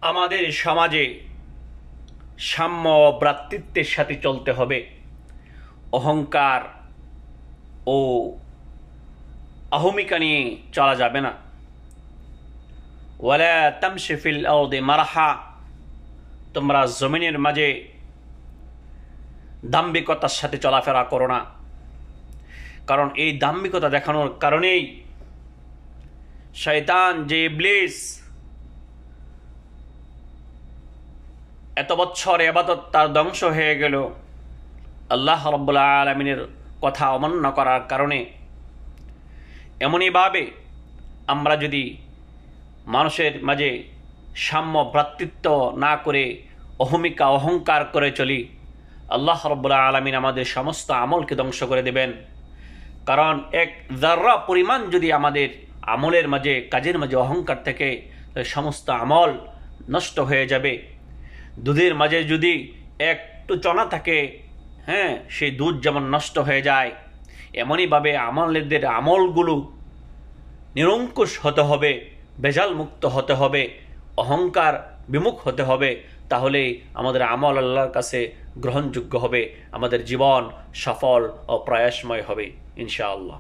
আমাদের সমাজে সাম্য ও ভ্রাতৃত্বের সাথে চলতে হবে। অহংকার ও অহমিকা নিয়ে চলা যাবে না। ওয়ালা তামশি ফিল আরদি মারহা, তোমরা জমিনের মাঝে দাম্ভিকতার সাথে চলাফেরা করো না। কারণ এই দাম্ভিকতা দেখানোর কারণেই শয়তান যে ইবলিস এত বছর ইবাদত তার ধ্বংস হয়ে গেল আল্লাহ রাব্বুল আলামিনের কথা অমান্য করার কারণে। এমনইভাবে আমরা যদি মানুষের মাঝে সাম্য ভ্রাতৃত্ব না করে অহমিকা অহংকার করে চলি, আল্লাহ রাব্বুল আলামিন আমাদের সমস্ত আমলকে ধ্বংস করে দেবেন। কারণ এক যাররা পরিমাণ যদি আমাদের আমলের মাঝে কাজের মাঝে অহংকার থাকে, সমস্ত আমল নষ্ট হয়ে যাবে। দুধের মাঝে যদি একটু চনা থাকে, সেই দুধ যেমন নষ্ট হয়ে যায়, এমনইভাবে আমাদের আমলগুলো নিরঙ্কুশ হতে হবে, ভেজাল মুক্ত হতে হবে, অহংকার বিমুখ হতে হবে। তাহলেই আমাদের আমল আল্লাহর কাছে গ্রহণযোগ্য হবে, আমাদের জীবন সফল ও প্রয়াসময় হবে ইনশাআল্লাহ।